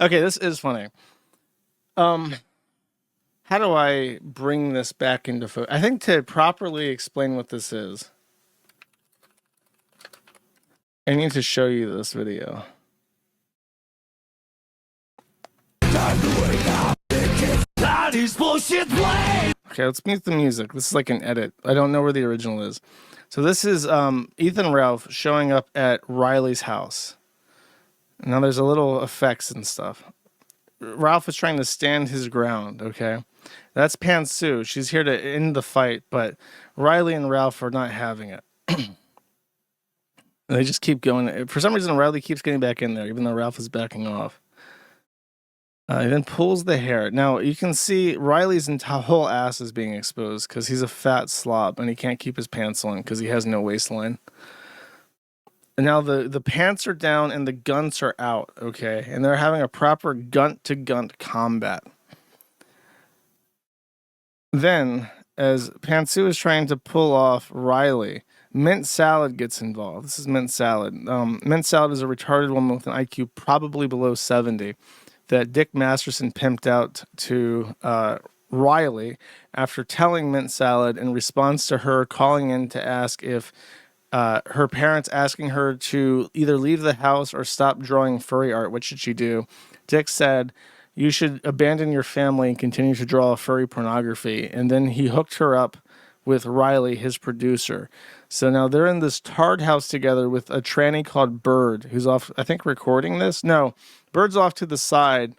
Okay, this is funny. Um, how do I bring this back into focus? I think to properly explain what this is, I need to show you this video. Okay, let's mute the music. This is like an edit. I don't know where the original is. So this is Ethan Ralph showing up at Riley's house. Now there's a little effects and stuff. Ralph is trying to stand his ground, okay? That's Pantsu. She's here to end the fight, but Riley and Ralph are not having it. They just keep going. For some reason, Riley keeps getting back in there, even though Ralph is backing off. He then pulls the hair. Now, you can see Riley's whole ass is being exposed because he's a fat slob and he can't keep his pants on because he has no waistline. And now the pants are down and the guns are out, okay? And they're having a proper gun-to-gun combat. Then, as Pantsu is trying to pull off Riley, Mint Salad gets involved. This is Mint Salad. Mint Salad is a retarded woman with an IQ probably below 70 that Dick Masterson pimped out to Riley after telling Mint Salad in response to her calling in to ask if her parents asking her to either leave the house or stop drawing furry art. What should she do? Dick said, you should abandon your family and continue to draw furry pornography. And then he hooked her up with Riley, his producer. So now they're in this tarred house together with a tranny called Bird, who's off, I think, recording this. No, Bird's off to the side.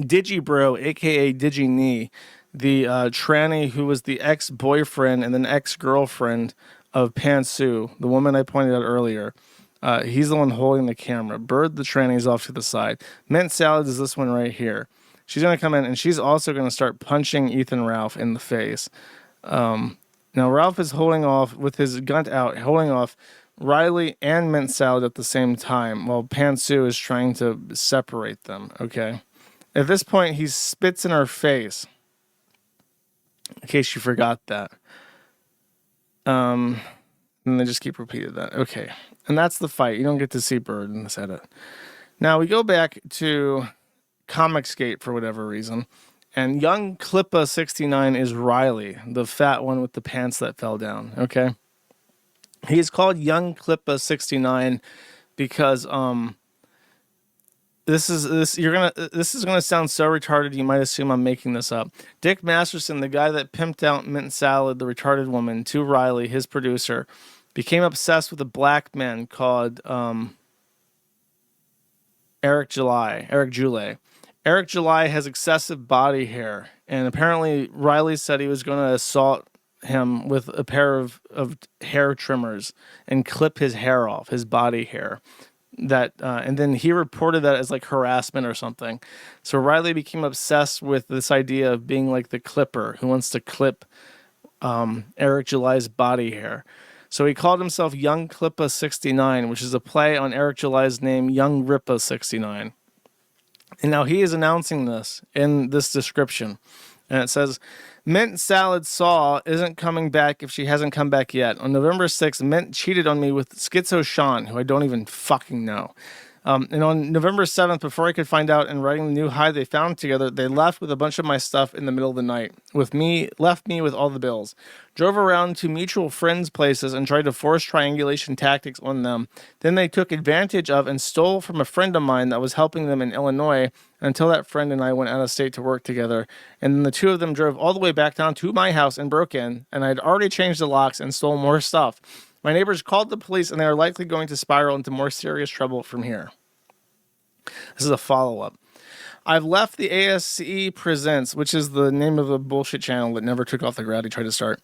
Digibro, a.k.a. DigiKnee, the tranny who was the ex-boyfriend and then ex-girlfriend of Pantsu, the woman I pointed out earlier. He's the one holding the camera. Bird, the tranny, is off to the side. Mint Salad is this one right here. She's going to come in, and she's also going to start punching Ethan Ralph in the face. Now, Ralph is holding off, with his gun out, holding off Riley and Mint Salad at the same time, while Pantsu is trying to separate them, okay? At this point, he spits in her face, in case you forgot that. And they just keep repeating that. Okay. And that's the fight. You don't get to see Bird in this edit. Now we go back to Comicsgate for whatever reason. And young Klippa 69 is Riley, the fat one with the pants that fell down. Okay. He's called young Klippa 69 because this is gonna sound so retarded you might assume I'm making this up. Dick Masterson, the guy that pimped out Mint Salad, the retarded woman, to Riley, his producer, became obsessed with a black man called Eric July. Eric July has excessive body hair, and apparently Riley said he was going to assault him with a pair of hair trimmers and clip his hair off, his body hair. And then he reported that as like harassment or something. So Riley became obsessed with this idea of being like the clipper who wants to clip Eric July's body hair. So he called himself Young Klippa 69, which is a play on Eric July's name, Young Rippa 69. And now he is announcing this in this description. And it says, Mint Salad Saw isn't coming back if she hasn't come back yet. On November 6th, Mint cheated on me with SchizoSean, who I don't even fucking know. And on November 7th, before I could find out and writing the new high they found together, they left with a bunch of my stuff in the middle of the night. Left me with all the bills. Drove around to mutual friends' places and tried to force triangulation tactics on them. Then they took advantage of and stole from a friend of mine that was helping them in Illinois until that friend and I went out of state to work together. And then the two of them drove all the way back down to my house and broke in, and I'd already changed the locks and stole more stuff. My neighbors called the police, and they are likely going to spiral into more serious trouble from here. This is a follow-up. I've left the ASE Presents, which is the name of a bullshit channel that never took off the ground he tried to start,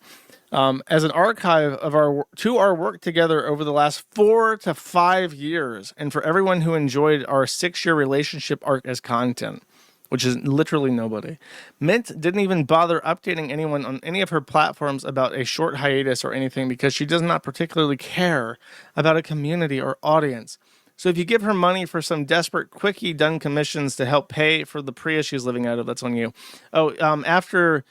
as an archive of our work together over the last 4 to 5 years, and for everyone who enjoyed our 6-year relationship arc as content, which is literally nobody. Mint didn't even bother updating anyone on any of her platforms about a short hiatus or anything because she does not particularly care about a community or audience. So if you give her money for some desperate, quickie done commissions to help pay for the Prius she's living out of, that's on you. After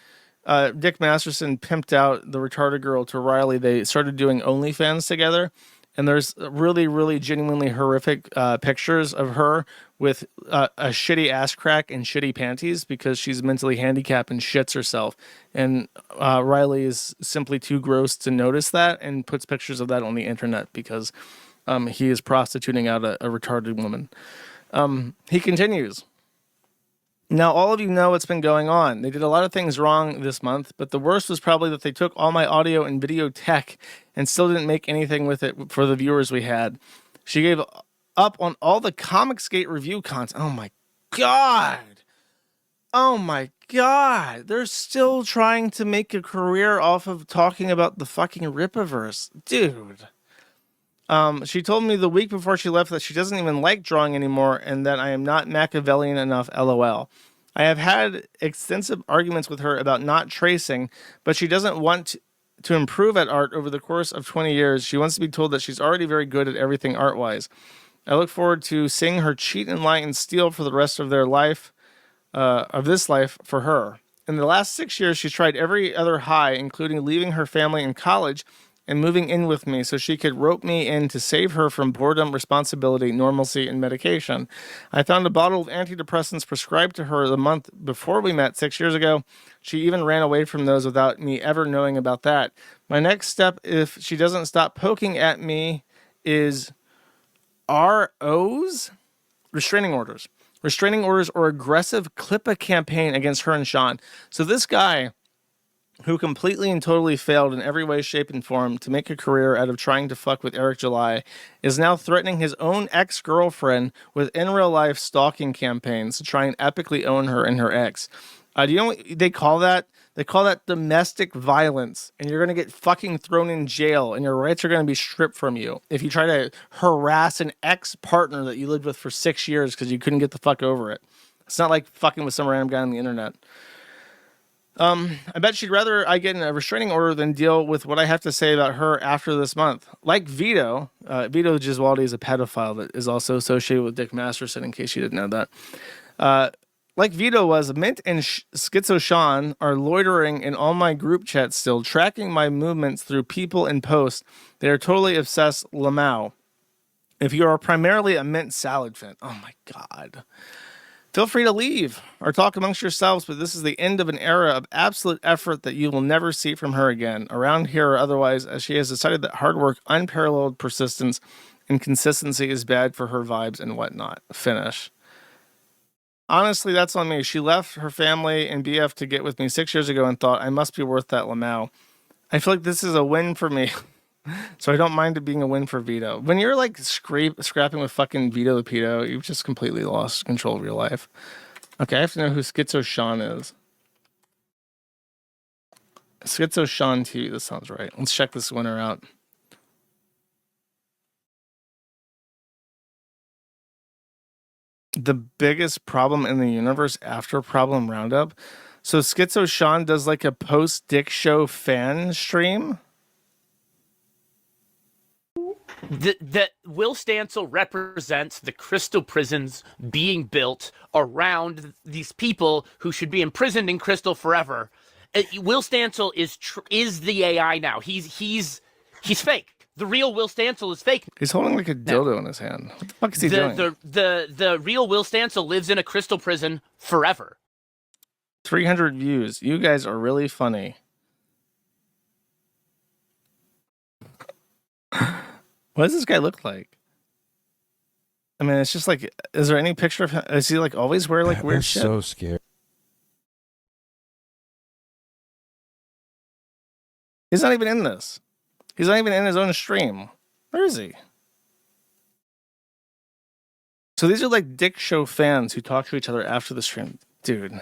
Dick Masterson pimped out the retarded girl to Riley, they started doing OnlyFans together. And there's really, really genuinely horrific pictures of her with a shitty ass crack and shitty panties because she's mentally handicapped and shits herself. And Riley is simply too gross to notice that and puts pictures of that on the internet because he is prostituting out a retarded woman. He continues. Now, all of you know what's been going on. They did a lot of things wrong this month, but the worst was probably that they took all my audio and video tech and still didn't make anything with it for the viewers we had. She gave up on all the Comicsgate review content. Oh my God. Oh my God. They're still trying to make a career off of talking about the fucking Rippaverse. Dude. She told me the week before she left that she doesn't even like drawing anymore and that I am not Machiavellian enough, LOL. I have had extensive arguments with her about not tracing, but she doesn't want to improve at art over the course of 20 years. She wants to be told that she's already very good at everything art-wise. I look forward to seeing her cheat and lie and steal for the rest of their life, of this life for her. In the last 6 years, she's tried every other high, including leaving her family in college and moving in with me so she could rope me in to save her from boredom, responsibility, normalcy, and medication. I found a bottle of antidepressants prescribed to her the month before we met 6 years ago. She even ran away from those without me ever knowing about that. My next step, if she doesn't stop poking at me, is ROs? Restraining orders. Restraining orders or aggressive CLIPA campaign against her and Sean. So this guy, who completely and totally failed in every way, shape, and form to make a career out of trying to fuck with Eric July, is now threatening his own ex-girlfriend with in real life stalking campaigns to try and epically own her and her ex. Do you know what they call that? They call that domestic violence, and you're going to get fucking thrown in jail, and your rights are going to be stripped from you if you try to harass an ex-partner that you lived with for 6 years because you couldn't get the fuck over it. It's not like fucking with some random guy on the internet. I bet she'd rather I get in a restraining order than deal with what I have to say about her after this month. Like Vito, Vito Gesualdi is a pedophile that is also associated with Dick Masterson, in case you didn't know that. Like Vito was, Mint and SchizoSean are loitering in all my group chats still, tracking my movements through people and posts. They are totally obsessed Lamau. If you are primarily a Mint salad fan, oh my God. Feel free to leave or talk amongst yourselves, but this is the end of an era of absolute effort that you will never see from her again, around here or otherwise, as she has decided that hard work, unparalleled persistence, and consistency is bad for her vibes and whatnot. Finish. Honestly, that's on me. She left her family and BF to get with me 6 years ago and thought I must be worth that Lamau. I feel like this is a win for me. So I don't mind it being a win for Vito. When you're like scrapping with fucking Vito the pedo, you've just completely lost control of your life. Okay, I have to know who SchizoSean is. SchizoSean TV, this sounds right. Let's check this winner out. The biggest problem in the universe after Problem Roundup. So SchizoSean does like a post-Dick Show fan stream. The Will Stancil represents the crystal prisons being built around these people who should be imprisoned in crystal forever. Will Stancil is the AI now. He's fake. The real Will Stancil is fake. He's holding like a dildo in his hand. What the fuck is he doing? The real Will Stancil lives in a crystal prison forever. 300 views. You guys are really funny. What does this guy look like? I mean, it's just like, is there any picture of him? Is he like always wear like weird shit? So scared. He's not even in this. He's not even in his own stream. Where is he? So these are like Dick Show fans who talk to each other after the stream. Dude,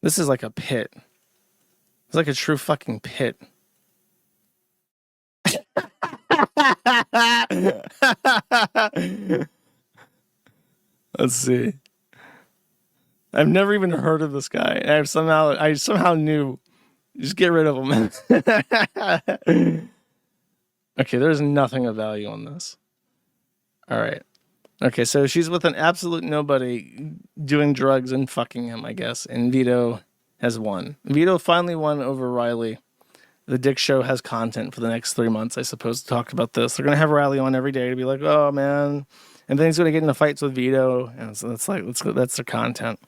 this is like a pit. It's like a true fucking pit. Let's see. I've never even heard of this guy. I somehow knew. Just get rid of him. Okay, there's nothing of value on this. All right. Okay, so she's with an absolute nobody doing drugs and fucking him, I guess. And Vito has won. Vito finally won over Riley. the Dick Show has content for the next 3 months, I suppose, to talk about this. They're gonna have Riley on every day to be like, oh man, and then he's gonna get into fights with Vito, and so that's their content.